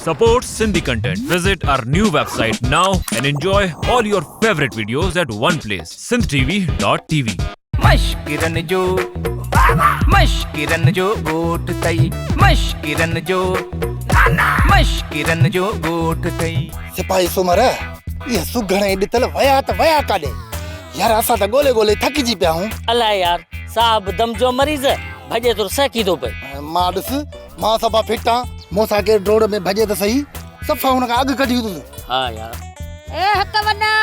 supports Sindhi content. Visit our new website now and enjoy all your favorite videos at one place. sindhtv.tv. मश्किरन जो गोठ तई मश्किरन जो गोठ तई सिपाही सुमर ये सुघणे ॾितल वया त वया काॾे यार असां त ॻोल्हे ॻोल्हे थकी जी पिया हूं अलाए यार साहब दम जो मरीज़ भॼे तो सकी थो पए मां ॾिस मां सफ़ा फिट आं मूंसां केरु रोड में भॼे त सही सफ़ा हुन खां अॻु कढी वठुसि हा यार ए हक वॾा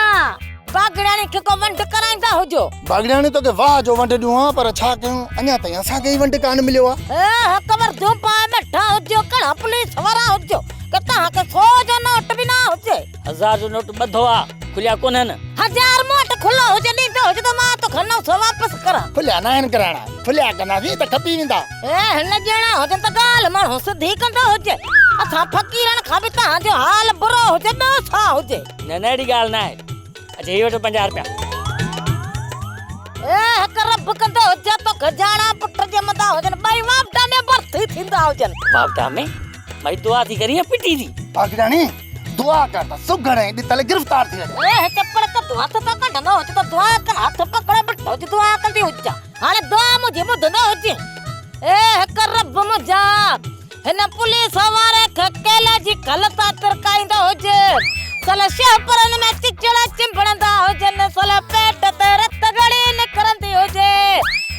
बागड़ाणी खे को वंड कराईंदा हुजो बागड़ियाणी तोखे वाह जो वंड ॾियूं हां पर छा कयूं अञा ताईं असांखे ई वंड कान मिलियो आहे ए हक वर धूपा बैठा हुजो कणा पुलिस वारा हुजो के तव्हांखे 100 जो नोट बि न हुजे 1000 जो नोट ॿधो आ खुलिया कोन्हनि 1000 मोट खुलो हुजे ॾींदो हुजे त मां तो खनो सो वापस करां खुलिया न आहिनि कराइणा खुलिया कंदासीं त खपी वेंदा ए हिन ॼणा हुजनि त ॻाल्हि माण्हू सिधी कंदो हुजे असां फ़क़ीरनि खां बि तव्हांजो हाल बुरो हुजे ॿियो छा हुजे न अहिड़ी ॻाल्हि न आहे अच्छा ही वठो 50 रुपया ए हक रब कंदो हुजे तो खजाना पुट जे मथां हुजनि ॿई वापटा में भर्ती थींदा हुजनि बापटा में भाई दुआ थी करी या पिटी थी बागड़ियाणी दुआ कर त सुघणे ॾितल गिरफ़्तार थी वञे ए चप्पल त तूं हथ सां कढंदो हुजे त दुआ कर हथ पकड़े बैठो हुजे दुआ कंदी हुजे हाणे दुआ मुंहिंजी ॿुधंदो हुजे ए हक रब मुंहिंजा हिन पुलिस वारे खे केले जी गलता तरकाईंदो हुजे सले शेपरनि में चिचड़ा चिंबड़ंदा हुजनि सले पेट ते रत गड़ी निकरंदी हुजे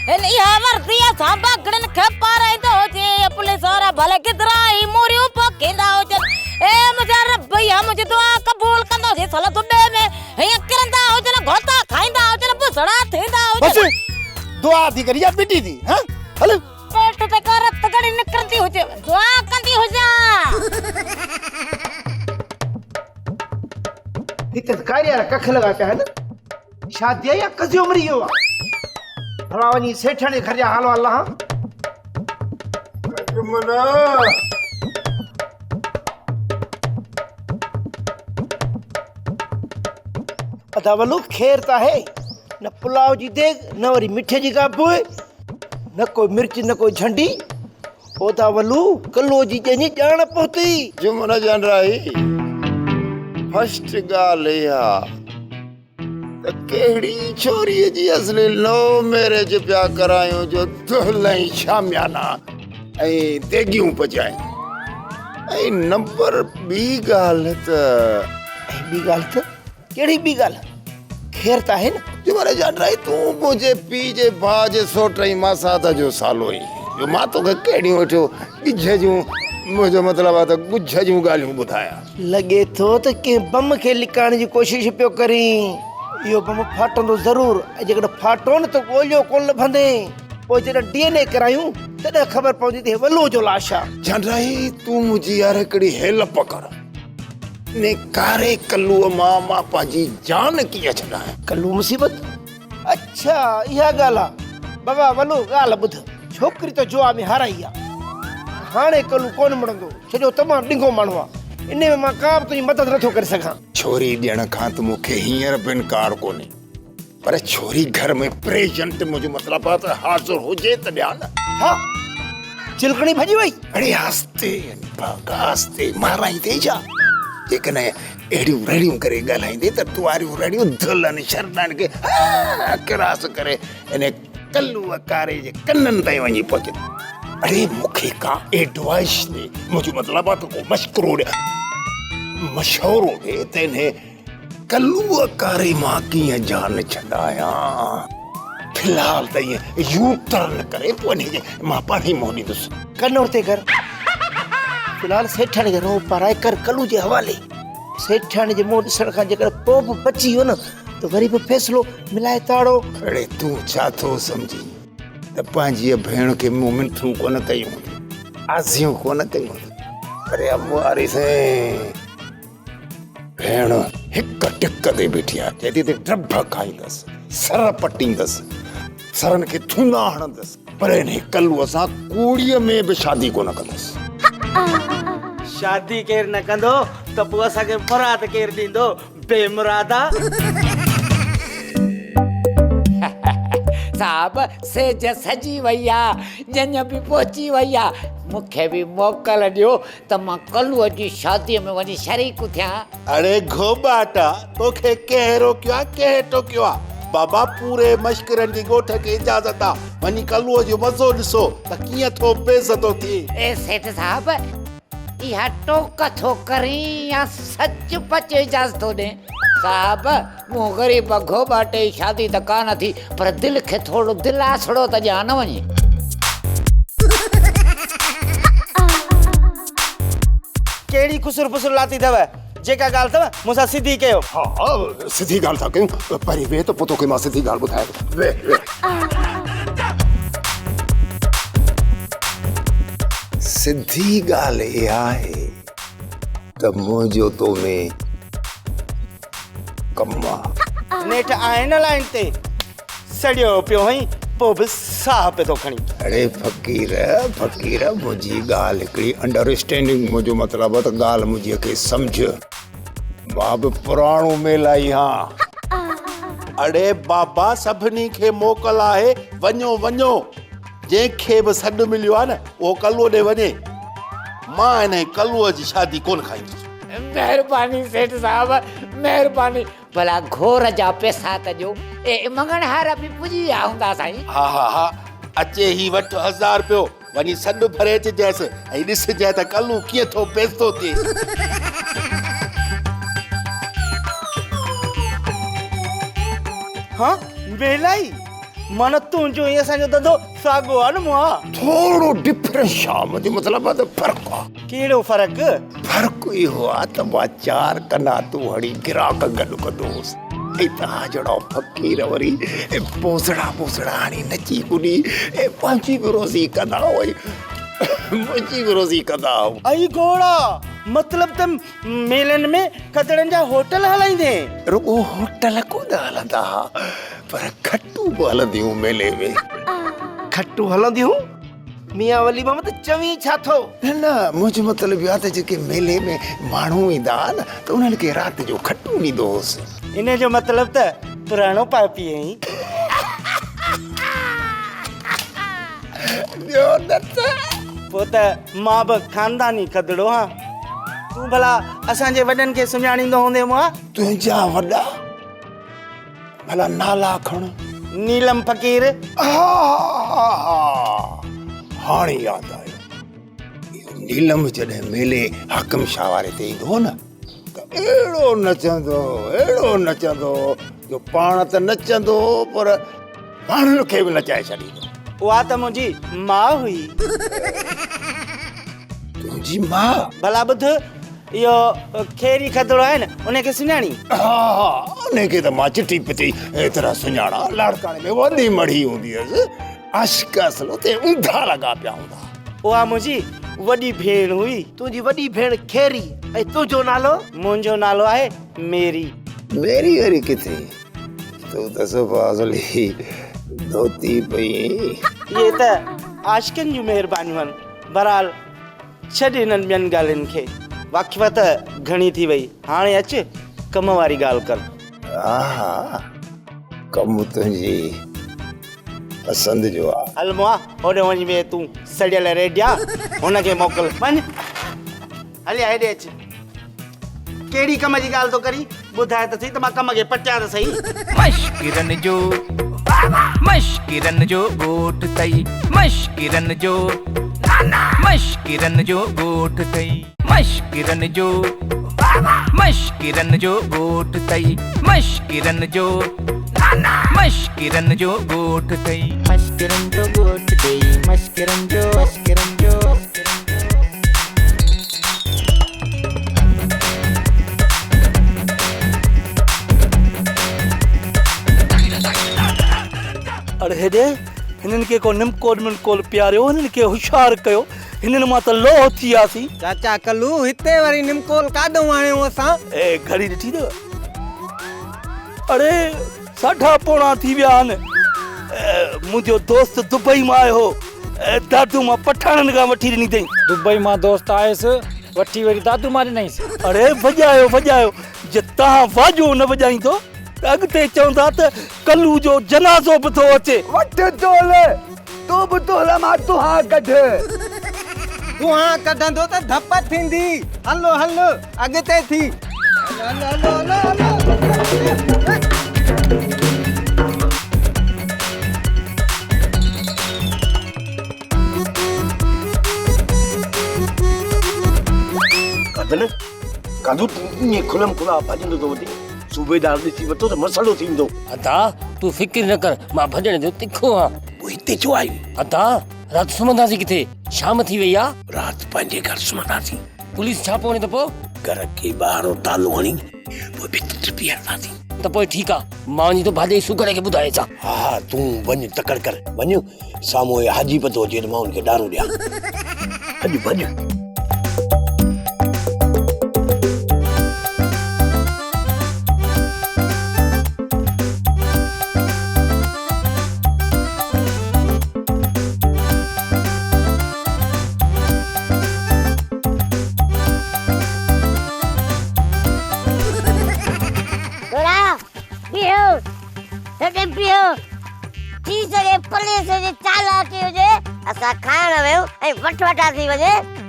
हिन इहा वर्दीअ सां बागड़नि खे पाराईंदो हुजे पुलिस वारा भले गिदरा ई मोरियूं पोखींदा हुजनि ए मुंहिंजा रब या मुंहिंजी दुआ क़बूल कंदो हुजे सले दुबे में हीअं किरंदा हुजनि घोटा खाईंदा हुजनि बुसड़ा थींदा बस हुजनि दुआ थी करी या पिटी थी हां हल पेट ते का रत गड़ी निकरंदी हुजे दुआ कंदी हुजां हिते कारिया कख लगा पिया आहिनि शादी या कज़ियो मरी वियो आहे भला वञी सेठनि घर जा हाल अलाह अदावलू खैर त आहे न पुलाव जी देग न वरी मिठे जी का बोए न कोई मिर्च न कोई झंडी ओदावलू कलो जी जनी जान पहुती जुमन जान रही फर्स्ट ॻाल्हि इहा त कहिड़ी छोरीअ जी असली लव मैरिज पिया करायूं जो दुल्हन शामियाना ऐं देगियूं पचायूं ऐं नंबर ॿी ॻाल्हि त कहिड़ी ॿी ॻाल्हि खैर त आहे न जुमन जान रही तूं मुंहिंजे पीउ जे भाउ जे सोट जी मासाद जो सालो ई जो मां तोखे कहिड़ियूं वठियो ॻिझ जूं मुंहिंजो मतिलबु आहे त ॻुझ जूं ॻाल्हियूं ॿुधायां लॻे थो त कंहिं बम खे लिकाइण जी कोशिशि पियो करी इहो बम फाटंदो ज़रूर ऐं जेकॾहिं फाटो न त ॻोल्हियो कोन लभंदे पोइ जॾहिं DNA करायूं तॾहिं ख़बर पवंदी त वलो जो लाश आहे जान रही तूं मुंहिंजी यार हिकिड़ी हेल्प कर ने कारे कल्लूअ मां पंहिंजी जान कीअं छॾायां कल्लू मुसीबत अच्छा इहा ॻाल्हि आहे बाबा वलो ॻाल्हि ॿुध छोकिरी त जुआ में हाराई आहे हाणे कल्लू कोन मुड़ंदो छो तमामु ॾिघो माण्हू आहे इन में मां का बि तुंहिंजी मदद नथो करे सघां छोरी ॾियण खां त मूंखे हींअर बि इनकार कोन्हे पर छोरी घर में प्रेजेंट मुंहिंजो मतिलबु आहे त हाज़ुर हुजे त ॾियां न हा चिलकणी भॼी वई अड़े आस्ते आस्ते माराईंदे जा जेकॾहिं अहिड़ियूं रड़ियूं करे ॻाल्हाईंदे त तूं वारियूं रड़ियूं दुल्हन शरदान खे क्रास करे इन कल्लूअ कारे जे कननि ताईं वञी पहुचे अरे मूंखे का एडवाइस ॾे मुंहिंजो मतिलबु आहे त को मशवरो ॾे त इन कल्लूअ कारे मां कीअं जान छॾायां फिलहाल त ईअं यू टर्न करे पोइ हिनखे मां पाण ई मोह ॾींदुसि कनौर ते कर फिलहाल सेठाणी खे रो पाराए कर कल्लू जे हवाले सेठाणी जे मुंहुं ॾिसण खां जेकर पोइ बि बची वियो न त वरी बि फ़ैसिलो मिलाए ताड़ो अड़े तूं छा थो सम्झी त पंहिंजी भेण खे मूं मिठियूं कोन कयूं आज़ियूं कोन कयूं अरे अमुआरी से भेण हिक टिक ते बीठी आहे चए थी त ड्रभ खाईंदसि सर पटींदसि सरनि खे थूना हणंदसि पर हिन कल्लूअ सां कूड़ीअ में बि शादी कोन कंदसि शादी केर न कंदो त पोइ असांखे मुराद केर ॾींदो बेमुरादा साहब सेज सजी वई आहे, जंज बि पहुची वई आहे। मूंखे बि मोकल ॾियो त मां कलूअ जी शादीअ में वञी शरीक थियां। अरे घोबाटा तोखे कंहिं रोकियो आहे कंहिं टोकियो आहे? बाबा पूरे मश्करनि जी ॻोठ खे इजाज़त आहे वञी कलूअ जो मज़ो ॾिसो त कीअं थो बेइज़तो थिए। ए सेठ साहब इहा टोक थो करी या सच पच इजाज़त थो ॾे? साहब मूं ग़रीब घोबाटे जी शादी त कान थी, पर दिलि खे थोरो दिलासड़ो त ॼाण न वञे। कहिड़ी खुसुर फुसुर लाती अथव? जेका ॻाल्हि अथव मूंसां सिधी कयो। हा सिधी ॻाल्हि था कयूं, पहिरीं वेह त पोइ तोखे मां सिधी ॻाल्हि ॿुधायां थो। वेह वेह। सिधी ॻाल्हि इहा आहे त मुंहिंजो तो में कमु आहे। नेठ आहे न लाइन ते सड़ियो पियो हई, पोइ बि साह पियो थो खणी। अरे फ़क़ीर मुंहिंजी ॻाल्हि हिकिड़ी अंडरस्टैंडिंग, मुंहिंजो मतिलबु आहे त ॻाल्हि मुंहिंजी खे सम्झ। मां बि पुराणो मेलाई हां। अड़े बाबा सभिनी खे मोकल आहे, वञो वञो। जंहिंखे बि सॾु मिलियो आहे न उहो कलूअ ॾे वञे। मां हिन कलूअ जी शादी कोन खाईंदुसि। महिरबानी सेठ साहब महिरबानी, भला घोर जा पैसा त ॾियो। ए मंगणहार बि पुॼी विया हूंदा साईं। हा अचे ही वठि 1000 रुपयो, वञी सॾु भरे अचिजांइसि ऐं ॾिसजांइ त कलू कीअं थो बेइज़तो थिए। हाँ मेलाई मन तुंहिंजो ऐं असांजो दधो साॻियो आहे न मुआ। थोरो डिफरेंस आहे, मुंहिंजो मतिलबु आहे त फ़र्क़ु आहे। कहिड़ो फ़र्क़ु? फ़र्क़ु इहो आहे त मां 4 कना तूं हड़ी गिराक गॾु कंदोसि ऐं तव्हां जहिड़ा फ़क़ीर वरी पोसड़ा हाणे नची कुॾी ऐं पंहिंजी बि रोज़ी कंदा वई मुंहिंजी बि रोज़ी कंदा। आई घोड़ा मतलब त मेलनि में खदड़नि जा होटल हलाईंदे? रुगो होटल कोन हलंदा पर खटू बि हलंदियूं मेले में। खट्टू हलंदियूं? मियां वली मामा त चवी छा थो? न मुंहिंजो मतिलबु इहो आहे त जेके मेले में माण्हू ईंदा न त उन्हनि खे राति जो खटू ॾींदोसि। इन जो मतिलबु त पुराणो पापी आहीं। ॿियो न त पोइ त मां बि खानदानी खदड़ो हां। तूं भला असांजे वॾनि खे सुञाणींदो हूंदे मुआ? तुंहिंजा वॾा भला नाला खण। नीलम फ़क़ीर। हाणे यादि आयो, नीलम जॾहिं मेले हाकिम शाह वारे ते ईंदो न त अहिड़ो नचंदो जो पाण त नचंदो पर माण्हुनि खे बि नचाए छॾींदो। उहा त मुंहिंजी माउ हुई। तुंहिंजी माउ? भला ॿुध, इहो खेरी खदड़ो आहे न उनखे सुञाणी? हा उनखे त मां चिटी पिटी एतिरा सुञाणा। लाड़काणे में वॾी मढ़ी हूंदी हुअसि, आशिक असलो ते ऊंधा लॻा पिया हूंदा। उहा मुंहिंजी वॾी भेण हुई। तुंहिंजी वॾी भेण खेरी ऐं तुंहिंजो नालो? मुंहिंजो नालो आहे मेरी। मेरी वरी किथे? तूं त सुभासली धोती पई। इहे त आशिकनि जूं महिरबानियूं आहिनि। बहरहाल छॾ हिननि ॿियनि ॻाल्हियुनि खे, वाक़िफ़ त घणी थी वई। हाणे अचु कम वारी ॻाल्हि कर। हा कमु तुंहिंजी पसंदि जो आहे। हल मुआ होॾे वञी वे तूं सड़ियल रेडिया हुनखे मोकिल। वञ हलिया हेॾे अचु। कहिड़ी कम जी ॻाल्हि थो करी? ॿुधाए त सही त मां कम खे पटियां त सही। मश्किरन जो गोठ तई, मश्किरन जो गोठ तई, मश्किरन जो गोठ तई, मश्किरन जो गोठ तई, मश्किरन जो गोठ तई, मश्किरन जो अरे हेॾे हिननि खे को निमकोल पियारियो, हिननि खे होशियारु कयो, हिननि मां त लोह थी वियासीं। चाचा कलू हिते वरी निमकोल काॾो आहियूं असां? ए घड़ी ॾिठी अथव? अरे 6:30 थी विया आहिनि। मुंहिंजो दोस्त दुबई मां आयो हो, दादू मां पठाणनि खां वठी ॾिनी अथई। दुबई मां दोस्त आयुसि, वठी वरी दादू मां ॾिनईसि। अरे वॼायो जे तव्हां वाजो न वॼाईंदो अॻिते चवंदा त कल्लू जो जनाज़ो बि थो अचे। वठ तोल तूं बि तोल मां तुहां कढ तुहां कढंदो त धप थींदी। हलो हलो अॻिते थी। हलो हलो हलो हलो। कदल कादू ईअं खुलम खुला भॼंदो थो वञे सूबेदार ॾिसी वठो त मसइलो थींदो। अदा तूं फिक्र न कर, मां भॼण जो तिखो आहियां। पोइ हिते छो आई? अदा राति सुम्हंदासीं किथे? शाम थी वई आहे। राति पंहिंजे घर सुम्हंदासीं। पुलिस छापो वञे त पोइ? घर खे ॿाहिरो तालो हणी पोइ भितर बि हलंदासीं। त पोइ ठीकु आहे, मां वञी तो भाॼे सुगड़ खे ॿुधाए अचां। हा हा तूं वञ तकड़ कर वञ। साम्हूं हाजी पतो अचे त मां हुनखे ॾारो ॾियां। भॼ भॼ।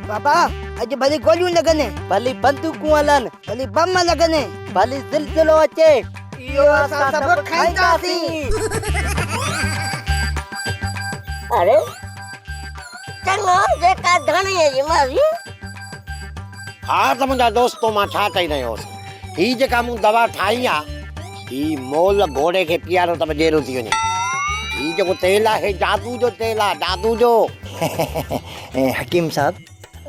बाबा अॼु भली गोलियूं लॻनि, भली बंदूकूं हलनि, भली बम लॻनि, भली ज़िलज़िलो अचे, इहो असां सभु खाईंदासीं। अरे चङो जेका धणीअ जी मर्ज़ी। हा त मुंहिंजा दोस्तो मां छा चई रहियो हुउसि, ही जेका मूं दवा ठाही आहे ही मोल घोड़े खे पीआरो त जहिड़ो थी वञे। ही जेको तेल आहे जादू जो तेल आहे, जादू जो। हकीम साहब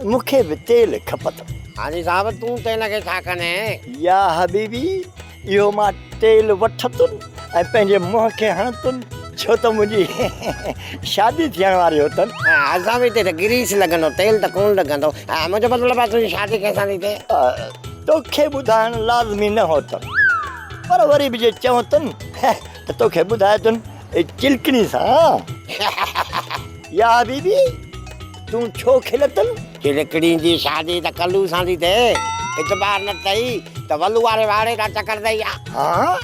मूंखे बि तेल खपत। हाजी साहब तूं तेल खे छा कने? या हबीबी इहो मां तेल वठतुनि ऐं पंहिंजे मुंहं खे हणतुनि, छो त मुंहिंजी शादी थियण वारी होतनि। असां बि हिते त ग्रीस लॻंदो, तेल त कोन लॻंदो। मुंहिंजो मतिलबु आहे तुंहिंजी शादी कंहिंसां थी थिए? तोखे ॿुधाइण लाज़मी न होतनि, पर वरी बि जे चवतुनि त तोखे ॿुधाए चिलकणी सां। या हबीबी तूं छो खिलतुनि? चिलकड़ी जी शादी त कल्लू सां थी थिए। इतबार न अथई त वलू वारे वाड़े खां चकर ॾेई आ। हा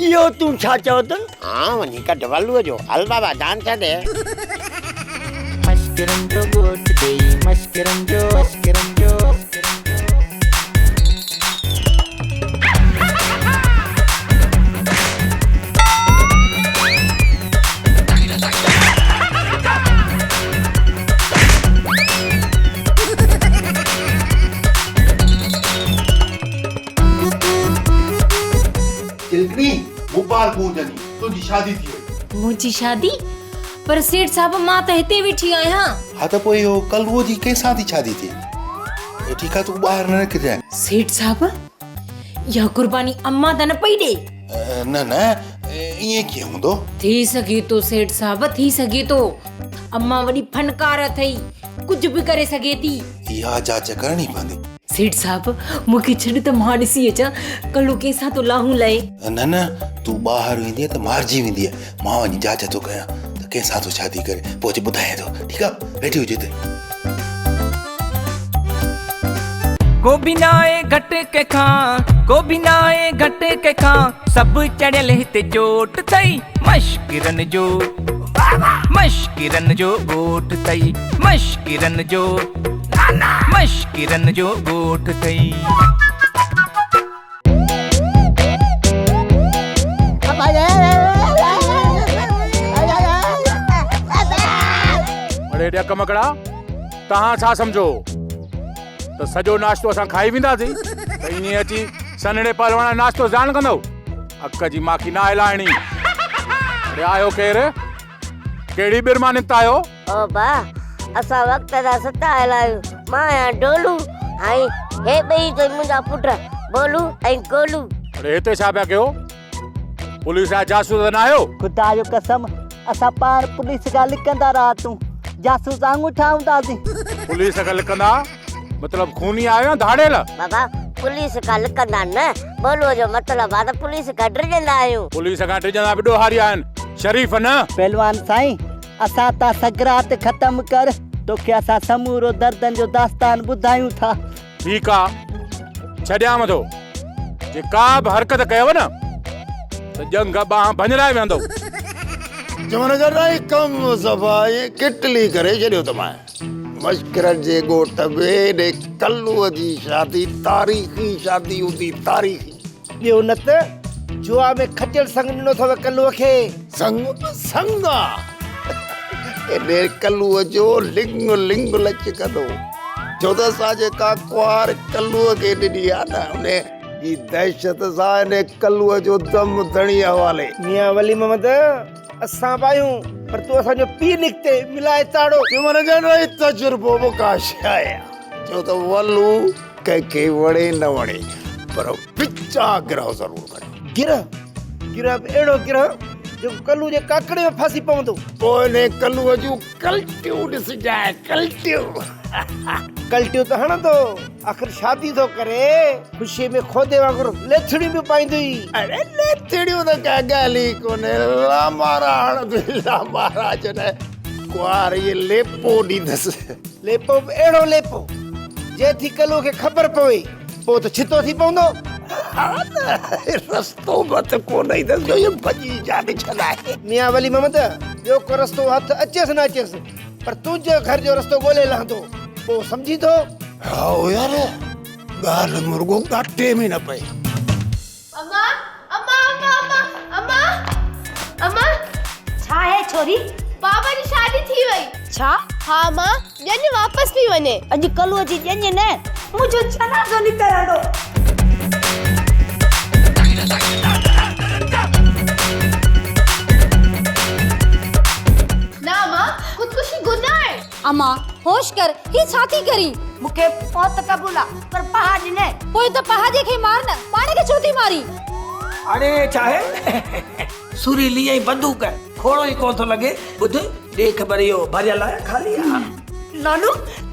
इहो तूं छा चवतुनि? हाँ वञी कढ वलूअ जो। हल बाबा जान छॾे। मस्करन जो गोट गई, मस्करन जो तुंहिंजी शादी थी वई। मुंहिंजी शादी? पर सेठ साहब मां त हिते वेठी आहियां। हा त पोइ इहो कल्लूअ जी कंहिंसां थी शादी थिए? ठीकु आहे तूं ॿाहिरि न निकिरजांइ। सेठ साहब इहा कुर्बानी अम्मा त न पई ॾे? न न ईअं कीअं हूंदो? थी सघे थो सेठ साहब, थी सघे थो। अम्मा वॾी फनकार अथई, कुझु बि करे सघे थी। इहा जांच करणी पवंदी। सेठ साहब मूंखे छॾ त मां ॾिसी अचां कल्लू कंहिंसां तो लाहूं लहे। न न तूं ॿाहिरि वेंदीअ त मारिजी वेंदीअ। मां वञी जांच थो कयां त कंहिंसां थो शादी करे, पोइ अची ॿुधायां थो। ठीकु आहे वेठी हुजे हिते। को भी ना आए घट के खां, को भी ना आए घट के खां, सभु चढ़ियल हिते चोट अथई मश्किरन जो, मश्किरन जो गोठ अथई, मश्किरन जो मश्किरन जो गोठ अथई। अड़े ॾिया कमकड़ा तव्हां छा सम्झो त सॼो नाश्तो असां खाई वेंदासीं त ईअं अची सन्हड़े पलवण नाश्तो ज़ान कंदव? अक जी माखी ना हिलाइणी। अड़े आयो केरु? कहिड़ी बिरमानित आयो? ओ बा असां वक्त दा सता हलायूं। मां आहियां डोलू ऐं हे ॿई त मुंहिंजा पुट बोलू ऐं गोलू। अड़े हिते छा पिया कयो? पुलिस जा जासूस न आहियो? खुदा जो कसम असां पाण पुलिस खां लिकंदा रातूं, जासूस आंगूं ठाहूंदासीं। पुलिस खां लिकंदा मतलब खूनी आयो धाड़ेल? बाबा पुलिस खां लिकंदा न, बोलूअ जो मतिलबु आहे त पुलिस खां डिॼंदा आहियूं। पुलिस खां डिॼंदा बि ॾोहारी आहिनि, शरीफ़ न? पहलवान साईं असां ता सगरात ख़त्म कर, तोखे असां समूरो दर्दन जो दास्तान ॿुधायूं था। ठीकु आहे छॾियांव थो। जे का बि हरकत कयव न त जंग बाह भञराए वेंदो। चवण कर रही कम सफ़ा ये किटली करे छॾियो त मां मश्करनि जे ॻोठ में ने कल्लूअ जी शादी तारीख़ी शादी हूंदी तारीख़ी। ॿियो न त जुआ में खटियल संग ॾिनो अथव कल्लूअ खे। संग संग एॾे कल्लूअ जो लिंग लिंग लच कंदो छो त असां जेका कुंवार कल्लूअ खे ॾिनी आहे न उन जी दहशत सां इन कल्लूअ जो दम धणी हवाले। मियां वली मोहम्मद असां पायूं पर तूं असांजो पीउ निकिते मिलाए ताड़ो। मन रही तजुर्बो बि का शइ आहे छो त वलू कंहिंखे वणे न वणे पर विचा गिरह ज़रूरु करे। गिरह अहिड़ो गिरह जेको कल्लू जे काकड़े में फासी पवंदो। पोइ इन कल्लूअ जूं कल्टियूं ॾिसजांइ कल्टियूं कल्टियूं त हणंदो आख़िर शादी थो करे ख़ुशीअ में खोदे वांगुरु लेथड़ियूं बि पाईंदी। अरे लेथड़ियूं त का ॻाल्हि ई कोन्हे लामारा हणंदी लामारा जॾहिं कुंवार इहे लेपो ॾींदसि। लेपो बि अहिड़ो लेपो जेथी कल्लू खे ख़बर पवे पोइ त छितो थी पवंदो। रस्तो मत कोन ईंदसि जो इहो भॼी जाने छॾाए। मियां वली मोहम्मद ॿियो को रस्तो हथ अचेसि न अचेसि पर तुंहिंजे घर जो रस्तो ॻोल्हे लहंदो पोइ सम्झी थो। हा यार ॻाल्हि मुर्गो घाटे में न पए। अम्मा अम्मा अम्मा अम्मा अम्मा अम्मा छा है छोरी? बाबा जी शादी थी वई। छा? हाँ मां ॼञ वापस पई वञे। अॼु कल्लूअ जी ॼञ न मुंहिंजो जनाज़ो निकिरंदो। ना मां खुदकुशी गुनाह है। अम्मा होश कर ही छा थी करी? मूंखे मौत क़बूल आहे पर पहाज न। पोइ त पहाजे खे मार न पाण खे छो थी मारी? अरे चाहे सुरीली ऐं बंदूक खोड़ो ई कोन थो लॻे। ॿुध ॾे ख़बर इहो भरियल आहे खाली आहे। लालू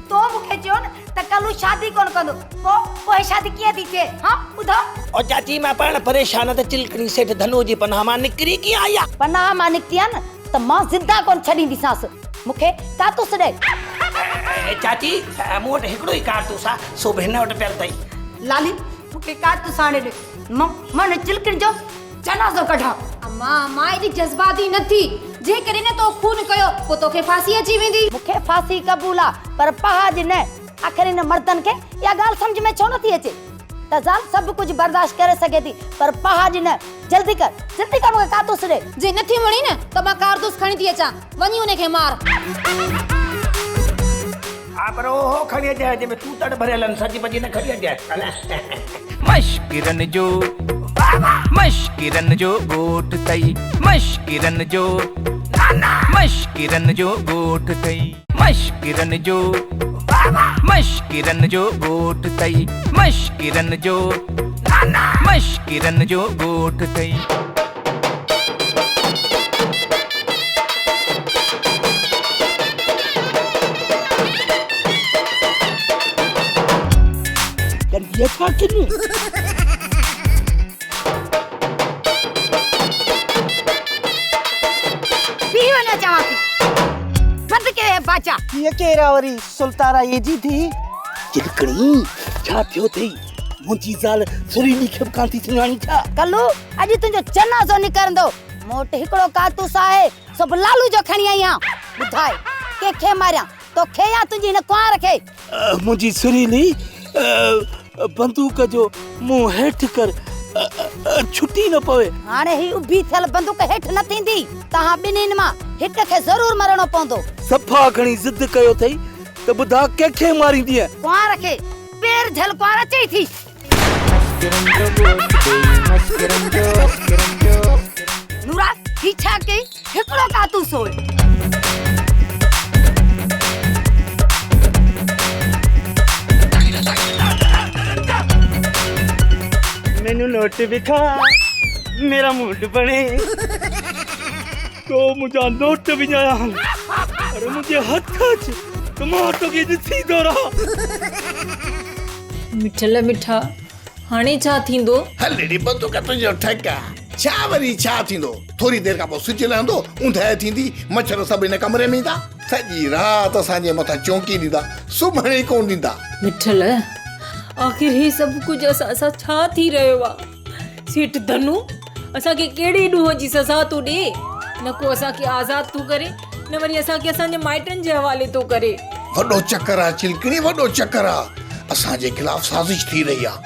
तो मूंखे चयो न त कल्लू शादी कोन कंदो पोइ शादी कीअं थी थिए? हाँ ॿुधाओ। और चाची मां पाण परेशान त चिलकणी सेठ धनु जी पनाह मां निकिरी कीअं आई आहे? पनाह मां निकिती आहे न त मां ज़िंदा कोन छॾींदीसांसि। मूंखे कारतूस ॾे। चाची मूं वटि हिकिड़ो ई कारतूस आहे सो बि हिन वटि पियल अथई। लाली मूंखे कारतूस आणे ॾे मां चिलकणी जो जनाज़ो कढां। अम्मा मां एॾी जज़्बाती न थी जेकॾहिं न तो खून कयो पोइ तोखे फांसी अची वेंदी। मूंखे फांसी क़बूल आहे पर पहाज न। आख़िर इन मर्दनि खे इहा ॻाल्हि सम्झ में छो नथी अचे त ज़ाल सभु कुझु बर्दाश्त करे सघे थी पर पहाज न। जल्दी कर मूंखे कारतूस ॾे। जे नथी वणी न त मां कारतूस खणी थी अचां वञी उनखे मार। हा पर ओहो खणी अचां जंहिंमें तूं तड़ भरियल आहिनि सॼी भॼी न खणी अचां। मश्किरन जो ॻोठ तई मश्किरन जो ॻोठ तई मश्किरन जो ॻोठ तई मश्किरन जो ॻोठ तई। ये छा किनी पीवना चवां थी बंद के बाचा। ये केरा वरी सुल्ताना ये जी थी। चिलकणी छा थियो थई? मुंहिंजी ज़ाल सुरीली खे बि कान थी सुञाणी छा? कल्लू अॼु तुंहिंजो जनाज़ो निकिरंदो। मूं वटि हिकिड़ो कारतूस आहे सभु लालू जो खणी आई आहियां। ॿुधाए कंहिंखे मारियां तोखे या तुंहिंजी हिन कुंवार खे? मुंहिंजी सुरीली बंदूक जो मुंहुं हेठि कर छुटी न पवे। हाणे ही उभी थियल बंदूक हेठि न थींदी। तव्हां ॿिन्हिनि मां हिक खे ज़रूर मरणो पवंदो। सफ़ा खणी ज़िद कयो थई त ॿुधा कंहिंखे मारींदीअ? कुंवार खे पेर झल कुंवार चई थी। नूरा ही छा कई? हिकिड़ो कारतूस होए। मैनू नोट दिखा मेरा मूड बने तो मुझे नोट भी आया। अरे मुझे हथ टमाटो के दिसी दो रहा। मिठल मिठा हाणे छा थींदो? हलेड़ी बंदूक तुंहिंजो ठेका छा वरी छा थींदो? थोरी देरि खां पोइ सिज लहंदो ऊंदहि थींदी मच्छर सभु हिन कमरे में ईंदा सॼी राति असांजे मथां चौंकी ॾींदा सुम्हण ई कोन ॾींदा। मिठल आख़िर ही सभु कुझु असां सां छा थी रहियो आहे? सेठ धनु असांखे कहिड़ी ॾूह जी सज़ा थो ॾे न को असांखे आज़ाद थो करे न वरी असांखे असांजे माइटनि जे हवाले थो करे वॾो चक्कर आहे चिलकणी वॾो चक्कर आहे असांजे खिलाफ़ साज़िश थी रही आहे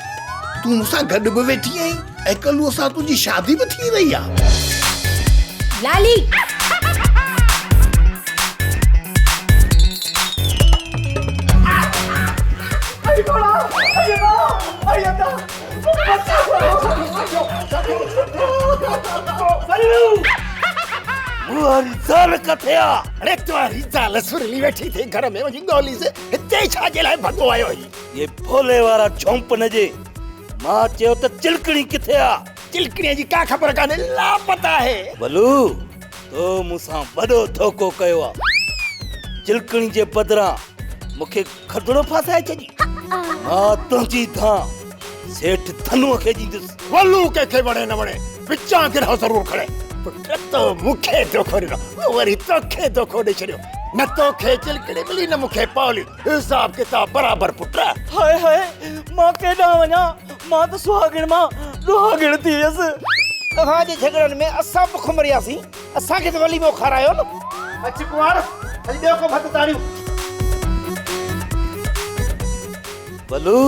तूं मूंसां गॾु बि वेठी आहीं ऐं कल्ह असां तुंहिंजी शादी बि थी रही आहे लाली मुहारी ज़ाल किथे आहे? अरे तुम्हारी ज़ाल सुरली वेठी थी घर में वञी ॻोल्ही से हिते छा जे लाइ भॻो आयो ही? ये भोले वारा चौंप न जे मां चयो त चिलकणी किथे आहे? चिलकणीअ जी का ख़बर कान्हे लापता आहे। बलू तो मूंसां वॾो धोखो कयो आहे चिलकणी जे बदिरां मूंखे खदड़ो फासाए छॾी मां तुंहिंजी धां सेठ धनुअ खे ॾींदुसि वलू कंहिंखे वणे न वणे विचां गिरह ज़रूरु खणे पुट तो मूंखे धोखो ॾिनो वरी तोखे धोखो ॾेई छॾियो न तोखे चिलकणी मिली न मूंखे पवली हिसाब किताब बराबर पुट हाय हाय मां केॾां वञा मां त सुहागण मां ॾुहागण थी वियसि तव्हांजे झगड़नि में असां बुख मरियासीं असांखे त वली में खारायो न अच कुंवार हली ॾियो को भत ताड़ियूं बलू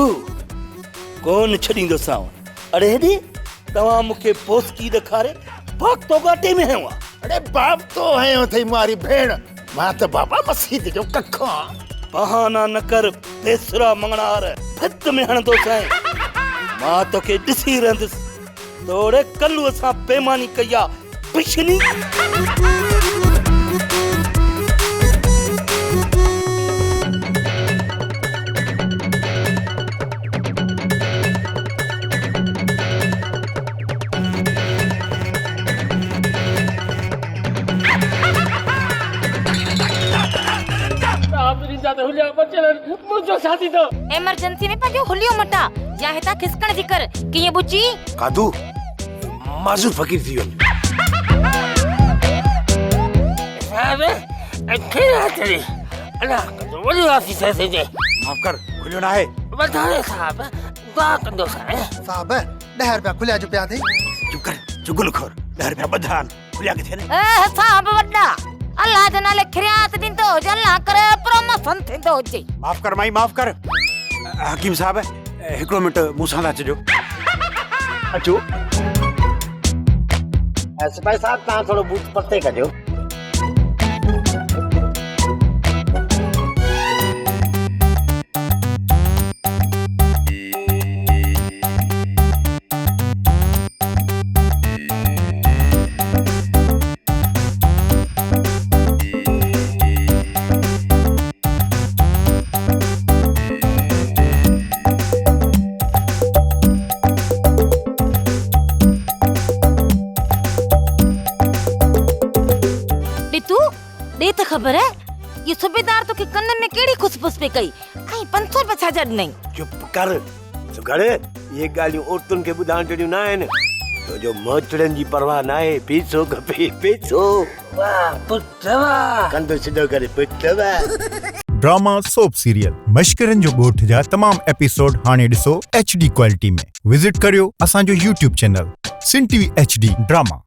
कौन छॾींदोसांव अड़े हेॾे तव्हां मूंखे पोस्की ॾेखारे बाप तो गाटे में है अरे बाप तो है थई मारी भेण मां त बाबा मसीद जो कखा बहाना न कर बेसरा मंगणार फित में हणदो साईं मां तोखे ॾिसी रहंदुसि तोड़े कल्लू असां बेईमानी कई आहे बिशनी इमरजेंसी में पंहिंजो हुलियो मटा या हितां खिसकण जी कर कीअं बुची कादू माज़ूर फकीर थी वञ साहब अखे रातरी अला वॾो ऑफिसर से जे माफ़ कर खुलियो ना है वधारे साहब दुआ कंदो साहब 10 रुपया खुलिया जो पिया थे चुप कर चुगल खोर 10 रुपया बधान खुलिया के थे ए साहब वड्डा अल्लाह जे नाले खिरियात ॾींदो हुजे अल्लाह करे प्रमोशन थींदो हुजे माफ़ कर माई माफ़ कर हकीम साहब हिकिड़ो मिंट मूंसां था अचिजो अचो सिपाही साहब तव्हां थोरो बूथ परते कजो खबर है ये सूबेदार तो के कन्न में केड़ी खुसफुस पे कई आई 500 रुपया छा जड नहीं चुप कर सुगड़े ये गालियूं औरतुन के बुधाण जड़ियूं ना आहिनि तो जो मोचड़न जी परवाह ना है पैसो खपे पैसो वाह पुटवा कंदो सिधो करे पुटवा ड्रामा सोप सीरियल मश्करन जो गोठ जा तमाम एपिसोड हाने ॾिसो HD क्वालिटी में विजिट करियो असांजो YouTube चैनल सिन TV HD ड्रामा।